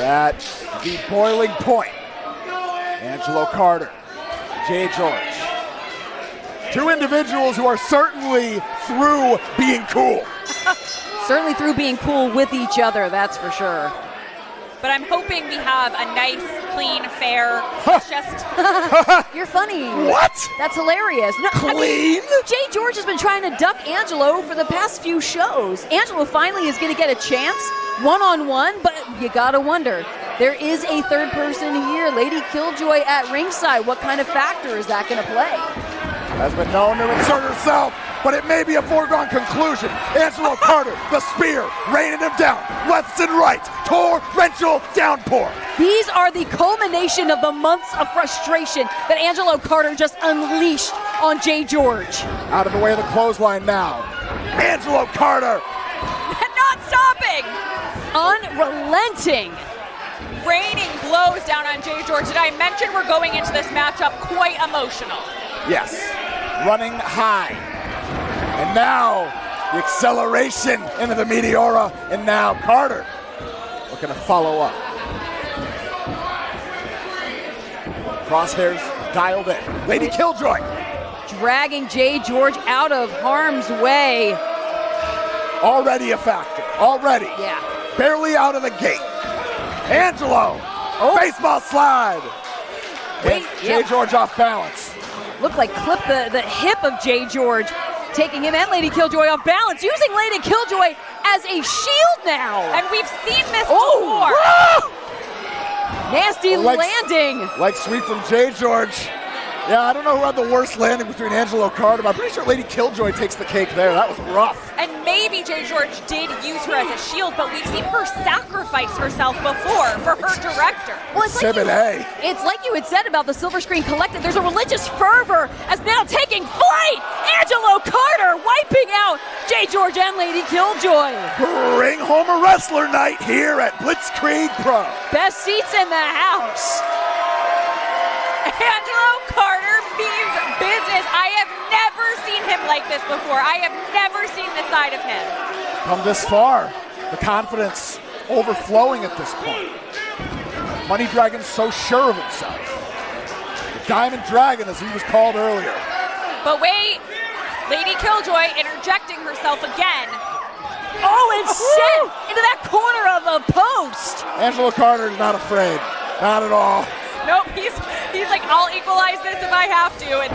At the boiling point, Angelo Carter, JGeorge. Two individuals who are certainly through being cool. Certainly through being cool with each other, that's for sure. But I'm hoping we have a nice, clean, fair, just... You're funny. What? That's hilarious. No, Clean? JGeorge has been trying to duck Angelo for the past few shows. Angelo finally is going to get a chance, one-on-one, but you gotta wonder. There is a third person here, Lady Killjoy at ringside. What kind of factor is that going to play? Has been known to insert herself, but it may be a foregone conclusion. Angelo Carter, the spear, raining him down, left and right, torrential downpour. These are the culmination of the months of frustration that Angelo Carter just unleashed on JGeorge. Out of the way of the clothesline now. Angelo Carter. Not stopping. Unrelenting. Raining blows down on JGeorge. Did I mention we're going into this matchup quite emotional? Yes, running high. And now, the acceleration into the Meteora, and now Carter looking to follow up. Crosshairs dialed in. Lady Killjoy. Dragging JGeorge out of harm's way. Already a factor, already. Yeah. Barely out of the gate. Angelo, baseball slide. Wait, JGeorge off balance. Looked like clip the hip of JGeorge, taking him and Lady Killjoy off balance, using Lady Killjoy as a shield now. And we've seen this before. Nasty landing. Like sweep from JGeorge. Yeah, I don't know who had the worst landing between Angelo Carter, but I'm pretty sure Lady Killjoy takes the cake there. That was rough. And maybe JGeorge did use her as a shield, but we've seen her sacrifice herself before for her director. Well, it's like you had said about the Silver Screen Collective. There's a religious fervor as now taking flight. Angelo Carter wiping out JGeorge and Lady Killjoy. Bring home a wrestler night here at Blitzkrieg Pro. Best seats in the house. Angelo Carter means business. I have never seen him like this before. I have never seen this side of him. Come this far. The confidence overflowing at this point. Money Dragon's so sure of himself. The Diamond Dragon, as he was called earlier. But wait, Lady Killjoy interjecting herself again. Oh, and sent into that corner of the post. Angelo Carter's not afraid. Not at all. Nope, he's like, I'll equalize this if I have to, and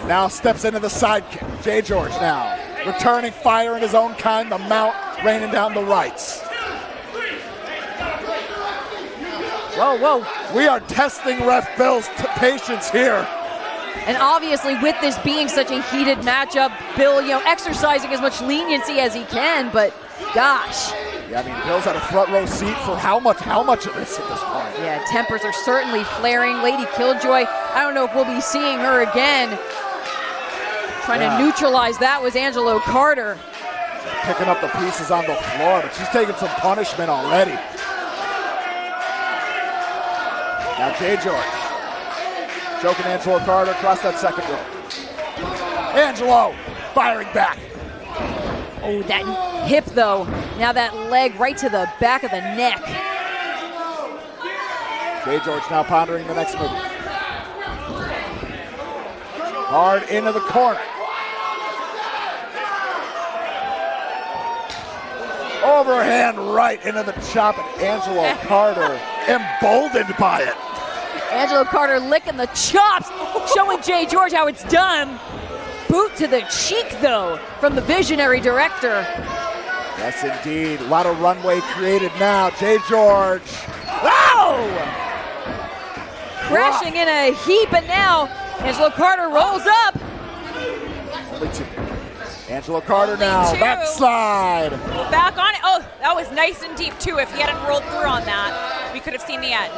Now steps into the sidekick. JGeorge now returning fire in his own kind. The mount raining down the rights. Whoa. We are testing Ref Bill's patience here. And obviously with this being such a heated matchup, Bill, exercising as much leniency as he can, but gosh. Yeah, I mean, Bill's had a front row seat for how much of this at this point? Yeah, tempers are certainly flaring. Lady Killjoy, I don't know if we'll be seeing her again. Trying to neutralize that was Angelo Carter. Picking up the pieces on the floor, but she's taking some punishment already. Now JGeorge choking Angelo Carter across that second rope. Angelo firing back. Oh, that hip though. Now that leg right to the back of the neck. JGeorge now pondering the next move. Hard into the corner. Overhand right into the chop, and Angelo Carter emboldened by it. Angelo Carter licking the chops, showing JGeorge how it's done. Boot to the cheek, though, from the visionary director. Yes, indeed. A lot of runway created now. JGeorge. Wow! Crashing in a heap, and now Angelo Carter rolls up. Only two. Angelo Carter now, backslide. Back on it. Oh, that was nice and deep, too. If he hadn't rolled through on that, we could have seen the end.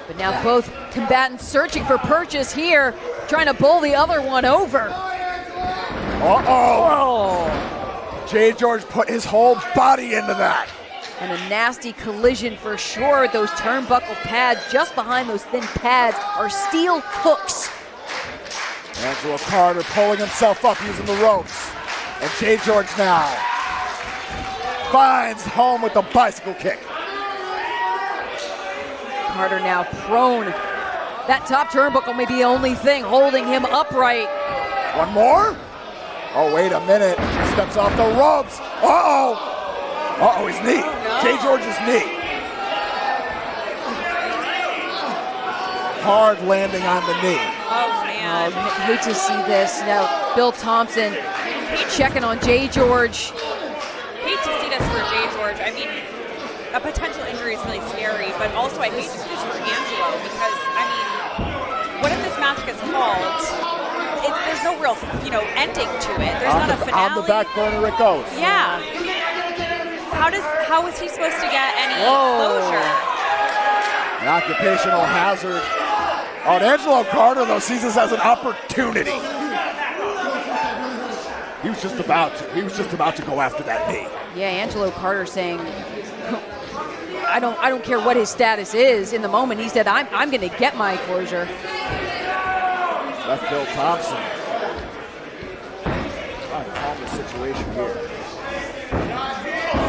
But now both combatants searching for purchase here, trying to bowl the other one over. JGeorge put his whole body into that. And a nasty collision for sure. Those turnbuckle pads, just behind those thin pads, are steel hooks. Angelo Carter pulling himself up using the ropes. And JGeorge now finds home with the bicycle kick. Carter now prone. That top turnbuckle may be the only thing holding him upright. One more? Oh, wait a minute. Steps off the ropes. Uh-oh. Uh-oh, his knee. no. JGeorge's knee. Hard landing on the knee. Oh, man. Hate to see this. Now, Bill Thompson checking on JGeorge. Hate to see this for JGeorge. I mean, a potential injury is really scary, but also I hate to see this for Angelo because, I mean, what if this match gets called? There's no real, ending to it. There's not a finale. On the back burner it goes. Yeah. How is he supposed to get any closure? An occupational hazard. Oh, and Angelo Carter, though, sees this as an opportunity. He was just about to go after that knee. Yeah, Angelo Carter saying, I don't care what his status is. In the moment, he said, I'm going to get my closure. Left Bill Thompson. Trying to calm the situation here.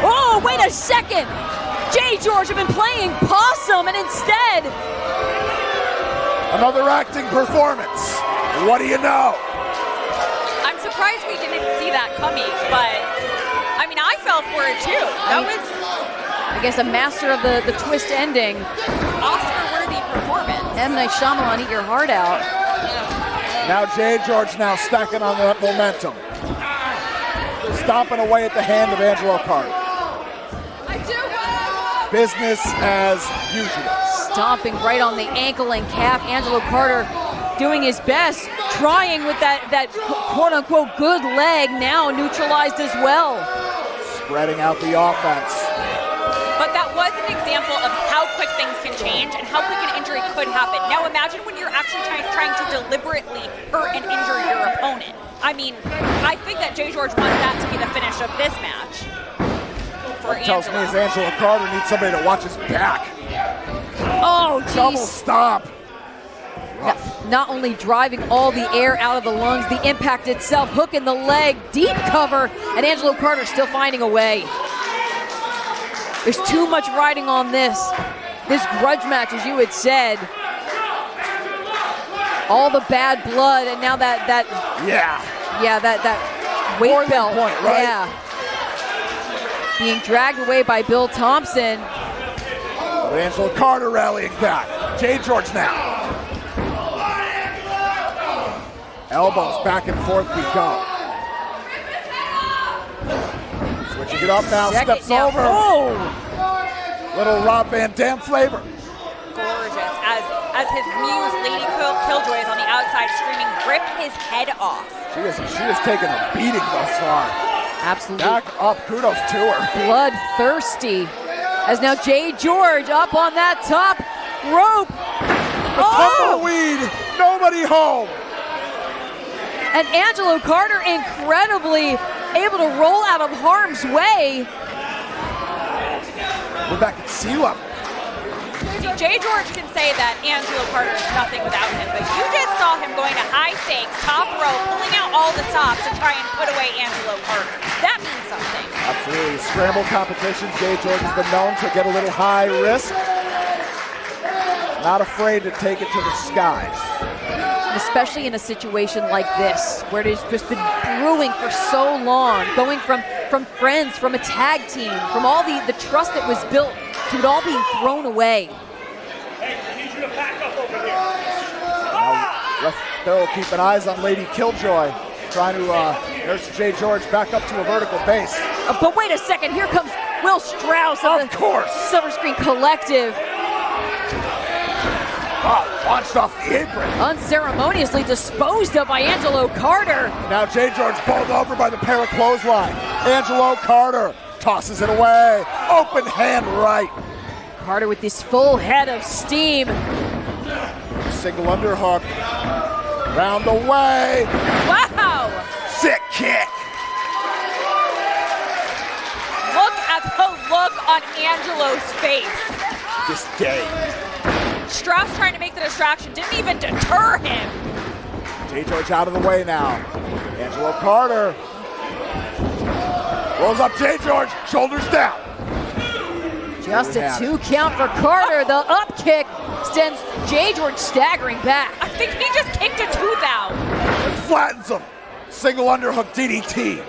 Oh, wait a second! JGeorge have been playing possum, and instead... Another acting performance. What do you know? I'm surprised we didn't see that coming, but, I mean, I fell for it, too. That was... I guess a master of the twist ending. Oscar-worthy performance. M. Night Shyamalan, eat your heart out. Now JGeorge now stacking on that momentum. Stomping away at the hand of Angelo Carter. Business as usual. Stomping right on the ankle and calf. Angelo Carter doing his best, trying with that quote-unquote good leg, now neutralized as well. Spreading out the offense. But that was an example of how quick things can change and how quick an injury could happen. Now imagine when you're actually trying to deliberately hurt and injure your opponent. I mean, I think that JGeorge wants that to be the finish of this match. What tells me is Angelo Carter needs somebody to watch his back. Oh, Double geez. stop. Not only driving all the air out of the lungs, the impact itself, hook in the leg, deep cover, and Angelo Carter still finding a way. There's too much riding on this grudge match, as you had said. All the bad blood, and now that weight Boiling belt, point, right? yeah, being dragged away by Bill Thompson. But Angelo Carter rallying back. JGeorge now. Elbows back and forth we go. Switching it up now, steps over. Oh! Little Rob Van Dam flavor. Gorgeous. As his muse, Lady Killjoy, is on the outside screaming, rip his head off. She is taking a beating thus far. Absolutely. Back up, kudos to her. Bloodthirsty. As now JGeorge up on that top rope. Tumbleweed, nobody home. And Angelo Carter incredibly able to roll out of harm's way. We're back at sea level. See, JGeorge can say that Angelo Carter is nothing without him, but you just saw him going to high stakes, top row, pulling out all the stops to try and put away Angelo Carter. That means something. Absolutely. Scramble competitions, JGeorge has been known to get a little high risk. Not afraid to take it to the skies. Especially in a situation like this, where it has just been brewing for so long, going from friends, from a tag team, from all the trust that was built, to it all being thrown away. Now, Ref Bill keeping eyes on Lady Killjoy, trying to nurse JGeorge back up to a vertical base. But wait a second, here comes Will Strauss of the course. Silver Screen Collective. Launched off the apron. Unceremoniously disposed of by Angelo Carter. Now JGeorge bowled over by the pair of clothesline. Angelo Carter tosses it away. Open hand right. Carter with this full head of steam. Single underhook. Round the way. Wow! Sick kick. Look at the look on Angelo's face. This day. Strauss trying to make the distraction didn't even deter him. JGeorge out of the way now. Angelo Carter rolls up JGeorge, shoulders down. Just a 2 count for Carter. The up kick sends JGeorge staggering back. I think he just kicked a tooth out. And flattens him. Single underhook DDT.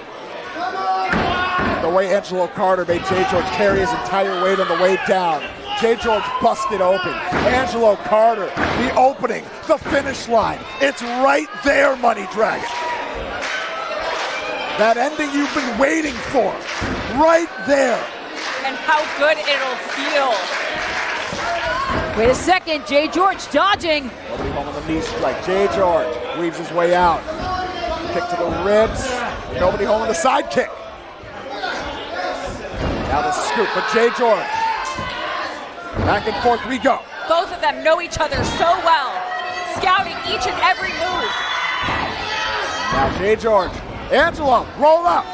The way Angelo Carter made JGeorge carry his entire weight on the way down. JGeorge busted open. Angelo Carter, the opening, the finish line. It's right there, Money Dragon. That ending you've been waiting for. Right there. And how good it'll feel. Wait a second, JGeorge dodging. Nobody home on the knee strike. JGeorge weaves his way out. Kick to the ribs. Nobody home on the side kick. Now the scoop, but JGeorge. Back and forth we go. Both of them know each other so well, scouting each and every move. Now JGeorge. Angelo, roll up.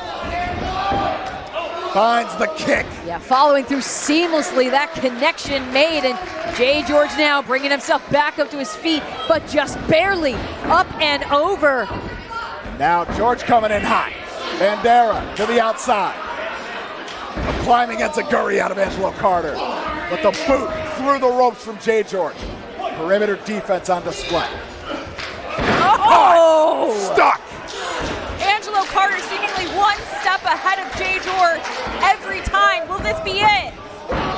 Finds the kick. Yeah, following through seamlessly, that connection made, and JGeorge now bringing himself back up to his feet, but just barely up and over. And now George coming in high. Bandera to the outside. A climbing enziguri out of Angelo Carter. But the boot through the ropes from JGeorge. Perimeter defense on display. Oh! Stuck. Angelo Carter seemingly one step ahead of JGeorge every time. Will this be it?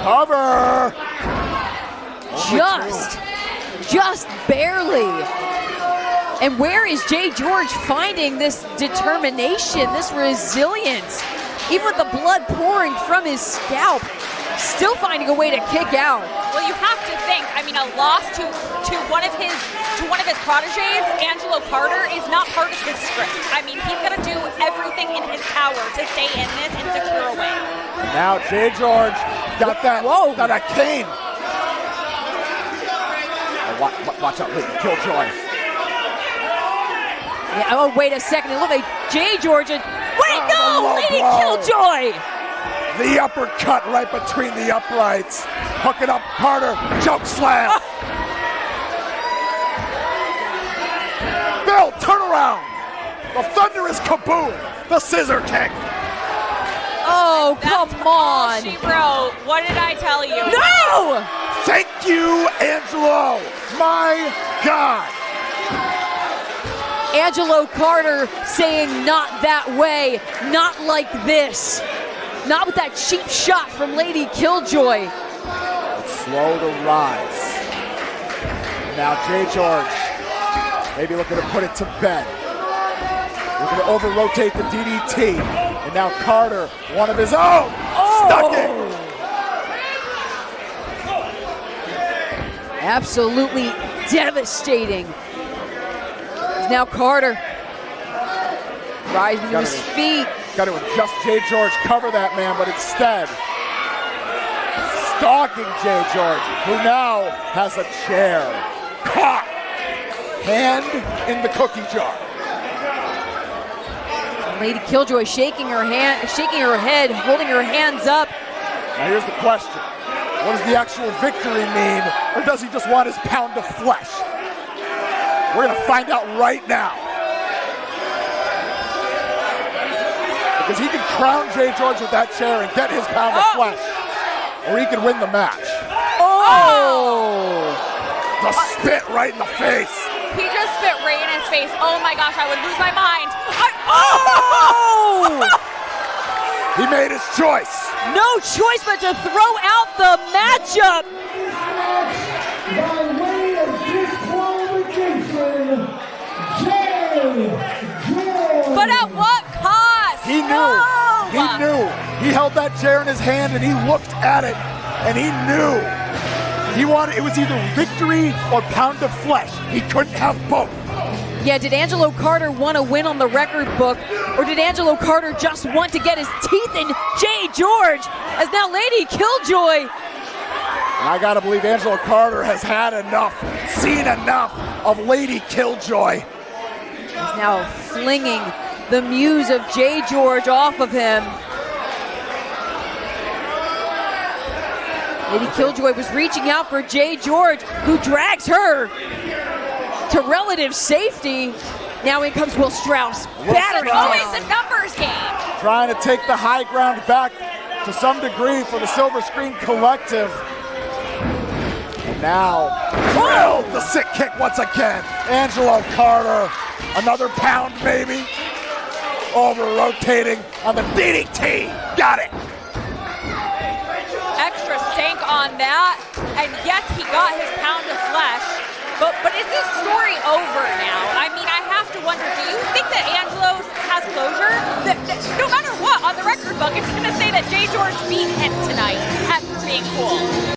Cover. Just barely. And where is JGeorge finding this determination, this resilience? Even with the blood pouring from his scalp, still finding a way to kick out. Well, you have to think, I mean, a loss to one of his protégés, Angelo Carter, is not part of his script. I mean, he's gonna do everything in his power to stay in this and secure a win. Now JGeorge got that. Whoa. Got a cane. Oh, watch out, Lady Killjoy. Yeah, oh, wait a second. It looked like JGeorge and wait, the no! low Lady blow. Killjoy! The uppercut right between the uprights. Hook it up, Carter, choke slam. Bill, turn around. The thunderous kaboom, the scissor kick. Oh, come All on! she wrote. What did I tell you? No! Thank you, Angelo. My God. Angelo Carter saying not that way, not like this. Not with that cheap shot from Lady Killjoy. Slow to rise. Now JGeorge, maybe looking to put it to bed. Looking to over-rotate the DDT. And now Carter, one of his own, stuck it. Absolutely devastating. Now Carter rising to his feet. Got to adjust JGeorge, cover that man, but instead, stalking JGeorge, who now has a chair. Caught. Hand in the cookie jar. Lady Killjoy shaking her head, holding her hands up. Now here's the question. What does the actual victory mean, or does he just want his pound of flesh? We're gonna find out right now. Because he can crown JGeorge with that chair and get his pound of flesh. Or he can win the match. Oh! The spit right in the face. He just spit right in his face. Oh my gosh, I would lose my mind. Oh! He made his choice. No choice but to throw out the matchup. By way of disqualification, JGeorge. But at what cost? He knew. No! He knew. He held that chair in his hand and he looked at it and he knew. He wanted, it was either victory or pound of flesh. He couldn't have both. Yeah, did Angelo Carter want to win on the record book, or did Angelo Carter just want to get his teeth in JGeorge? As now Lady Killjoy. And I gotta believe Angelo Carter has had enough, seen enough of Lady Killjoy. He's now flinging the muse of JGeorge off of him. Lady Killjoy was reaching out for JGeorge, who drags her to relative safety. Now in comes Will Strauss, battering It's always down. a numbers game. Trying to take the high ground back to some degree for the Silver Screen Collective. And now, drilled the sick kick once again. Angelo Carter, another pound maybe. Over-rotating on the DDT. Got it. Extra stank on that. And yes, he got his pound of flesh. But is this story over now? I mean, I have to wonder, do you think that Angelo has closure? No matter what, on the record book, it's going to say that JGeorge beat him tonight at being cool.